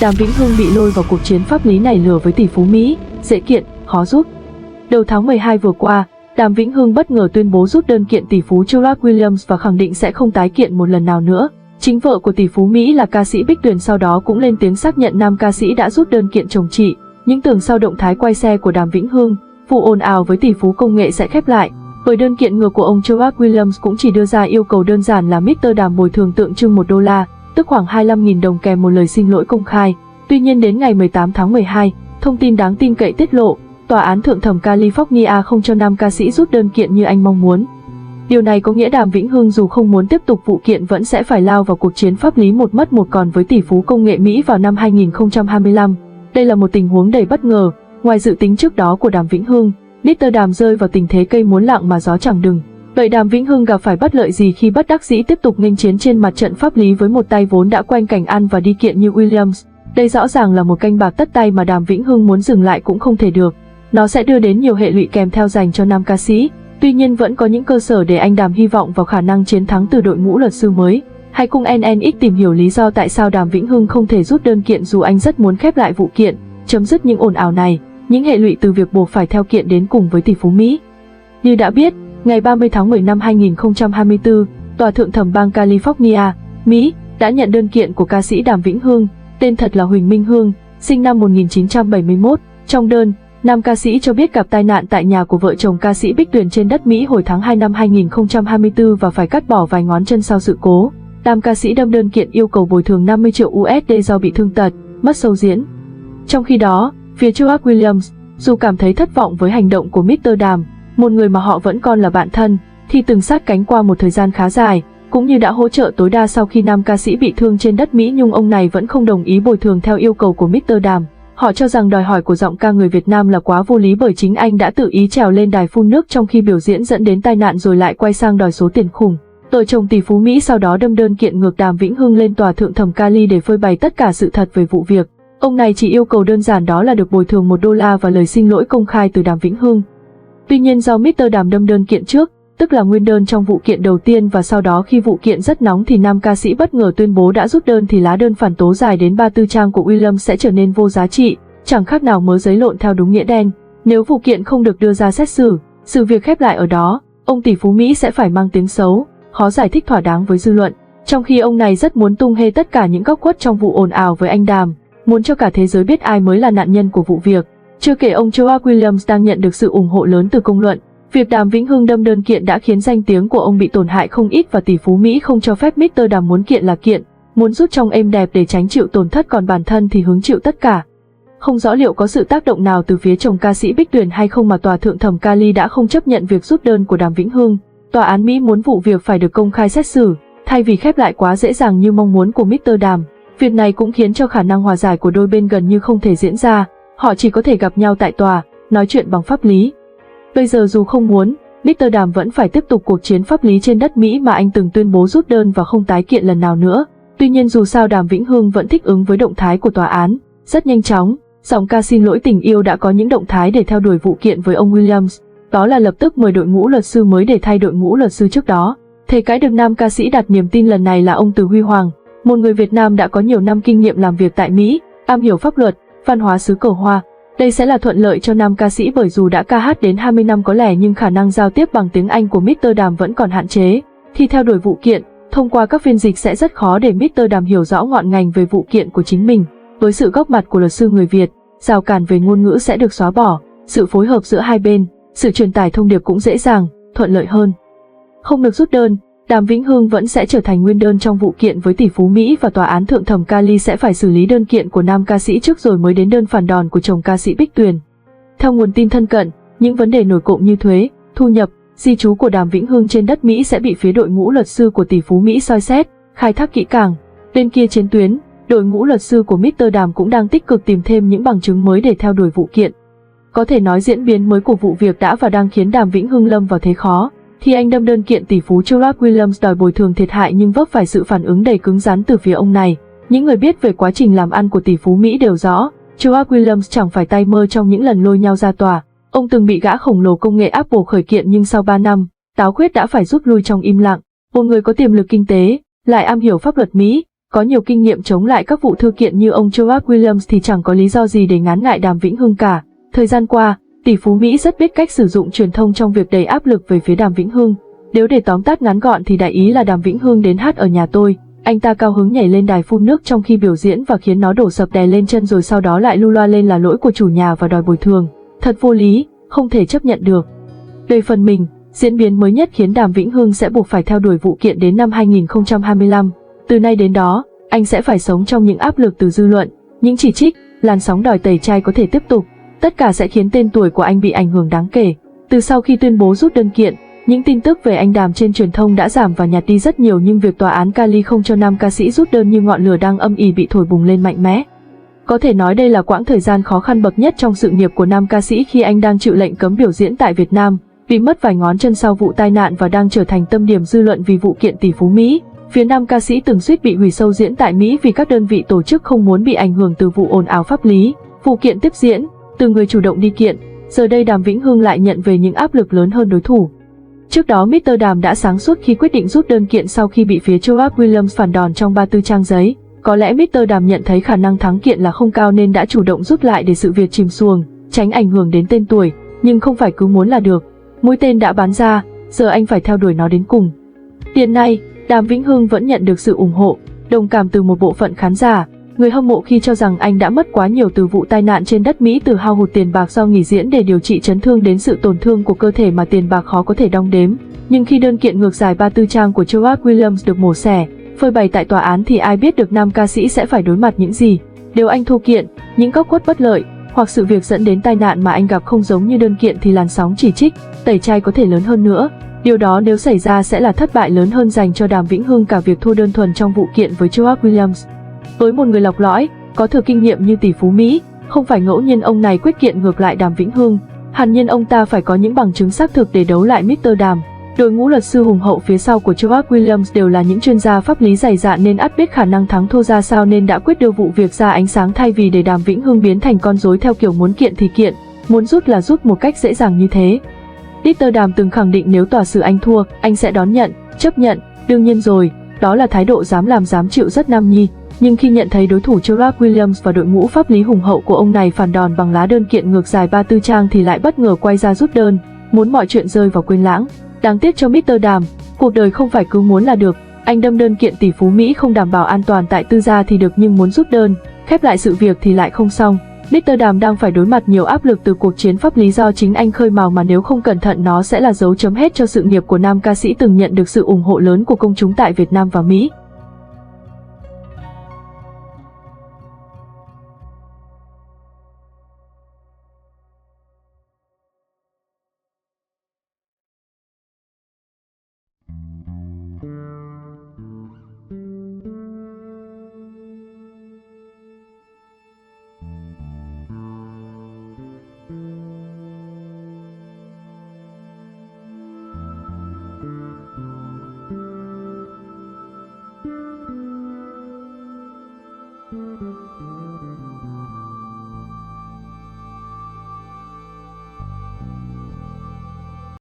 Đàm Vĩnh Hưng bị lôi vào cuộc chiến pháp lý này lừa với tỷ phú Mỹ, dễ kiện, khó rút. Đầu tháng 12 vừa qua, Đàm Vĩnh Hưng bất ngờ tuyên bố rút đơn kiện tỷ phú Gerard Williams và khẳng định sẽ không tái kiện một lần nào nữa. Chính vợ của tỷ phú Mỹ là ca sĩ Bích Tuyền sau đó cũng lên tiếng xác nhận nam ca sĩ đã rút đơn kiện chồng chị. Những tưởng sau động thái quay xe của Đàm Vĩnh Hưng, vụ ồn ào với tỷ phú công nghệ sẽ khép lại, bởi đơn kiện ngược của ông Gerard Williams cũng chỉ đưa ra yêu cầu đơn giản là Mr. Đàm bồi thường tượng trưng $1, tức khoảng 25.000 đồng kèm một lời xin lỗi công khai. Tuy nhiên đến ngày 18 tháng 12, thông tin đáng tin cậy tiết lộ, Tòa án Thượng thẩm California không cho nam ca sĩ rút đơn kiện như anh mong muốn. Điều này có nghĩa Đàm Vĩnh Hưng dù không muốn tiếp tục vụ kiện vẫn sẽ phải lao vào cuộc chiến pháp lý một mất một còn với tỷ phú công nghệ Mỹ vào năm 2025. Đây là một tình huống đầy bất ngờ, ngoài dự tính trước đó của Đàm Vĩnh Hưng, Mr. Đàm rơi vào tình thế cây muốn lặng mà gió chẳng đừng. Vậy Đàm Vĩnh Hưng gặp phải bất lợi gì khi bất đắc dĩ tiếp tục nghênh chiến trên mặt trận pháp lý với một tay vốn đã quen cảnh ăn và đi kiện như Williams? Đây rõ ràng là một canh bạc tất tay mà Đàm Vĩnh Hưng muốn dừng lại cũng không thể được. Nó sẽ đưa đến nhiều hệ lụy kèm theo dành cho nam ca sĩ. Tuy nhiên vẫn có những cơ sở để anh Đàm hy vọng vào khả năng chiến thắng từ đội ngũ luật sư mới. Hãy cùng NNX tìm hiểu lý do tại sao Đàm Vĩnh Hưng không thể rút đơn kiện dù anh rất muốn khép lại vụ kiện, chấm dứt những ồn ào này, những hệ lụy từ việc buộc phải theo kiện đến cùng với tỷ phú Mỹ. Như đã biết, ngày 30 tháng 10 năm 2024, Tòa Thượng thẩm bang California, Mỹ, đã nhận đơn kiện của ca sĩ Đàm Vĩnh Hưng, tên thật là Huỳnh Minh Hương, sinh năm 1971. Trong đơn, nam ca sĩ cho biết gặp tai nạn tại nhà của vợ chồng ca sĩ Bích Tuyền trên đất Mỹ hồi tháng 2 năm 2024 và phải cắt bỏ vài ngón chân sau sự cố. Nam ca sĩ đâm đơn kiện yêu cầu bồi thường 50 triệu USD do bị thương tật, mất sâu diễn. Trong khi đó, phía Gerard Williams, dù cảm thấy thất vọng với hành động của Mr. Đàm, một người mà họ vẫn còn là bạn thân, thì từng sát cánh qua một thời gian khá dài, cũng như đã hỗ trợ tối đa sau khi nam ca sĩ bị thương trên đất Mỹ, nhưng ông này vẫn không đồng ý bồi thường theo yêu cầu của Mr. Đàm. Họ cho rằng đòi hỏi của giọng ca người Việt Nam là quá vô lý bởi chính anh đã tự ý trèo lên đài phun nước trong khi biểu diễn dẫn đến tai nạn rồi lại quay sang đòi số tiền khủng. Vợ chồng tỷ phú Mỹ sau đó đâm đơn kiện ngược Đàm Vĩnh Hưng lên Tòa Thượng thẩm Cali để phơi bày tất cả sự thật về vụ việc. Ông này chỉ yêu cầu đơn giản đó là được bồi thường $1 và lời xin lỗi công khai từ Đàm Vĩnh Hưng. Tuy nhiên do Mr. Đàm đâm đơn kiện trước, tức là nguyên đơn trong vụ kiện đầu tiên, và sau đó khi vụ kiện rất nóng thì nam ca sĩ bất ngờ tuyên bố đã rút đơn, thì lá đơn phản tố dài đến 34 trang của Williams sẽ trở nên vô giá trị, chẳng khác nào mớ giấy lộn theo đúng nghĩa đen. Nếu vụ kiện không được đưa ra xét xử, sự việc khép lại ở đó, ông tỷ phú Mỹ sẽ phải mang tiếng xấu, khó giải thích thỏa đáng với dư luận. Trong khi ông này rất muốn tung hê tất cả những góc khuất trong vụ ồn ào với anh Đàm, muốn cho cả thế giới biết ai mới là nạn nhân của vụ việc. Chưa kể ông Gerard Williams đang nhận được sự ủng hộ lớn từ công luận. Việc Đàm Vĩnh Hưng đâm đơn kiện đã khiến danh tiếng của ông bị tổn hại không ít và tỷ phú Mỹ không cho phép Mr. Đàm muốn kiện là kiện, muốn rút trong êm đẹp để tránh chịu tổn thất, còn bản thân thì hứng chịu tất cả. Không rõ liệu có sự tác động nào từ phía chồng ca sĩ Bích Tuyền hay không mà Tòa Thượng thẩm Cali đã không chấp nhận việc rút đơn của Đàm Vĩnh Hưng. Tòa án Mỹ muốn vụ việc phải được công khai xét xử, thay vì khép lại quá dễ dàng như mong muốn của Mr. Đàm. Việc này cũng khiến cho khả năng hòa giải của đôi bên gần như không thể diễn ra, họ chỉ có thể gặp nhau tại tòa, nói chuyện bằng pháp lý. Bây giờ dù không muốn, Mr. Đàm vẫn phải tiếp tục cuộc chiến pháp lý trên đất Mỹ mà anh từng tuyên bố rút đơn và không tái kiện lần nào nữa. Tuy nhiên dù sao Đàm Vĩnh Hưng vẫn thích ứng với động thái của tòa án. Rất nhanh chóng, giọng ca xin lỗi tình yêu đã có những động thái để theo đuổi vụ kiện với ông Williams. Đó là lập tức mời đội ngũ luật sư mới để thay đội ngũ luật sư trước đó. Thế cái được nam ca sĩ đặt niềm tin lần này là ông Từ Huy Hoàng, một người Việt Nam đã có nhiều năm kinh nghiệm làm việc tại Mỹ, am hiểu pháp luật, văn hóa xứ cờ hoa. Đây sẽ là thuận lợi cho nam ca sĩ bởi dù đã ca hát đến 20 năm có lẽ nhưng khả năng giao tiếp bằng tiếng Anh của Mr. Đàm vẫn còn hạn chế. Khi theo đuổi vụ kiện, thông qua các phiên dịch sẽ rất khó để Mr. Đàm hiểu rõ ngọn ngành về vụ kiện của chính mình. Với sự góp mặt của luật sư người Việt, rào cản về ngôn ngữ sẽ được xóa bỏ, sự phối hợp giữa hai bên, sự truyền tải thông điệp cũng dễ dàng, thuận lợi hơn. Không được rút đơn, Đàm Vĩnh Hưng vẫn sẽ trở thành nguyên đơn trong vụ kiện với tỷ phú Mỹ và Tòa án Thượng thẩm Cali sẽ phải xử lý đơn kiện của nam ca sĩ trước rồi mới đến đơn phản đòn của chồng ca sĩ Bích Tuyền. Theo nguồn tin thân cận, những vấn đề nổi cộm như thuế, thu nhập, di trú của Đàm Vĩnh Hưng trên đất Mỹ sẽ bị phía đội ngũ luật sư của tỷ phú Mỹ soi xét, khai thác kỹ càng. Bên kia chiến tuyến, đội ngũ luật sư của Mr. Đàm cũng đang tích cực tìm thêm những bằng chứng mới để theo đuổi vụ kiện. Có thể nói diễn biến mới của vụ việc đã và đang khiến Đàm Vĩnh Hưng lâm vào thế khó. Khi anh đâm đơn kiện tỷ phú Gerard Williams đòi bồi thường thiệt hại nhưng vấp phải sự phản ứng đầy cứng rắn từ phía ông này. Những người biết về quá trình làm ăn của tỷ phú Mỹ đều rõ, Gerard Williams chẳng phải tay mơ trong những lần lôi nhau ra tòa. Ông từng bị gã khổng lồ công nghệ Apple khởi kiện nhưng sau 3 năm, táo khuyết đã phải rút lui trong im lặng. Một người có tiềm lực kinh tế, lại am hiểu pháp luật Mỹ, có nhiều kinh nghiệm chống lại các vụ thư kiện như ông Gerard Williams thì chẳng có lý do gì để ngán ngại Đàm Vĩnh Hưng cả. Thời gian qua, tỷ phú Mỹ rất biết cách sử dụng truyền thông trong việc đẩy áp lực về phía Đàm Vĩnh Hưng. Nếu để tóm tắt ngắn gọn thì đại ý là Đàm Vĩnh Hưng đến hát ở nhà tôi. Anh ta cao hứng nhảy lên đài phun nước trong khi biểu diễn và khiến nó đổ sập đè lên chân rồi sau đó lại lưu loa lên là lỗi của chủ nhà và đòi bồi thường. Thật vô lý, không thể chấp nhận được. Về phần mình, diễn biến mới nhất khiến Đàm Vĩnh Hưng sẽ buộc phải theo đuổi vụ kiện đến năm 2025. Từ nay đến đó, anh sẽ phải sống trong những áp lực từ dư luận, những chỉ trích, làn sóng đòi tẩy chay có thể tiếp tục. Tất cả sẽ khiến tên tuổi của anh bị ảnh hưởng đáng kể. Từ sau khi tuyên bố rút đơn kiện, những tin tức về anh Đàm trên truyền thông đã giảm và nhạt đi rất nhiều, nhưng việc tòa án Cali không cho nam ca sĩ rút đơn như ngọn lửa đang âm ỉ bị thổi bùng lên mạnh mẽ. Có thể nói đây là quãng thời gian khó khăn bậc nhất trong sự nghiệp của nam ca sĩ khi anh đang chịu lệnh cấm biểu diễn tại Việt Nam, bị mất vài ngón chân sau vụ tai nạn và đang trở thành tâm điểm dư luận vì vụ kiện tỷ phú Mỹ. Phía nam ca sĩ từng suýt bị hủy show diễn tại Mỹ vì các đơn vị tổ chức không muốn bị ảnh hưởng từ vụ ồn ào pháp lý. Vụ kiện tiếp diễn, từ người chủ động đi kiện, giờ đây Đàm Vĩnh Hưng lại nhận về những áp lực lớn hơn đối thủ. Trước đó Mr. Đàm đã sáng suốt khi quyết định rút đơn kiện sau khi bị phía Gerard Williams phản đòn trong 34 trang giấy. Có lẽ Mr. Đàm nhận thấy khả năng thắng kiện là không cao nên đã chủ động rút lại để sự việc chìm xuồng, tránh ảnh hưởng đến tên tuổi, nhưng không phải cứ muốn là được. Mũi tên đã bắn ra, giờ anh phải theo đuổi nó đến cùng. Hiện nay, Đàm Vĩnh Hưng vẫn nhận được sự ủng hộ, đồng cảm từ một bộ phận khán giả, người hâm mộ khi cho rằng anh đã mất quá nhiều từ vụ tai nạn trên đất Mỹ, từ hao hụt tiền bạc do nghỉ diễn để điều trị chấn thương đến sự tổn thương của cơ thể mà tiền bạc khó có thể đong đếm. Nhưng khi đơn kiện ngược dài 34 trang của Gerard Williams được mổ xẻ, phơi bày tại tòa án thì ai biết được nam ca sĩ sẽ phải đối mặt những gì. Nếu anh thua kiện, những góc khuất bất lợi, hoặc sự việc dẫn đến tai nạn mà anh gặp không giống như đơn kiện thì làn sóng chỉ trích, tẩy chay có thể lớn hơn nữa. Điều đó nếu xảy ra sẽ là thất bại lớn hơn dành cho Đàm Vĩnh Hưng cả việc thua đơn thuần trong vụ kiện với Gerard Williams. Với một người lọc lõi, có thừa kinh nghiệm như tỷ phú Mỹ, không phải ngẫu nhiên ông này quyết kiện ngược lại Đàm Vĩnh Hưng. Hẳn nhiên ông ta phải có những bằng chứng xác thực để đấu lại Mr. Đàm. Đội ngũ luật sư hùng hậu phía sau của Gerard Williams đều là những chuyên gia pháp lý dày dạn nên ắt biết khả năng thắng thua ra sao, nên đã quyết đưa vụ việc ra ánh sáng thay vì để Đàm Vĩnh Hưng biến thành con rối theo kiểu muốn kiện thì kiện, muốn rút là rút một cách dễ dàng như thế. Mr. Đàm từng khẳng định nếu tòa xử anh thua, anh sẽ đón nhận, chấp nhận, đương nhiên rồi, đó là thái độ dám làm dám chịu rất nam nhi. Nhưng khi nhận thấy đối thủ Gerard Williams và đội ngũ pháp lý hùng hậu của ông này phản đòn bằng lá đơn kiện ngược dài 34 trang thì lại bất ngờ quay ra rút đơn, muốn mọi chuyện rơi vào quên lãng. Đáng tiếc cho Mr. Đàm, cuộc đời không phải cứ muốn là được. Anh đâm đơn kiện tỷ phú Mỹ không đảm bảo an toàn tại tư gia thì được, nhưng muốn rút đơn, khép lại sự việc thì lại không xong. Mr. Đàm đang phải đối mặt nhiều áp lực từ cuộc chiến pháp lý do chính anh khơi mào, mà nếu không cẩn thận nó sẽ là dấu chấm hết cho sự nghiệp của nam ca sĩ từng nhận được sự ủng hộ lớn của công chúng tại Việt Nam và Mỹ.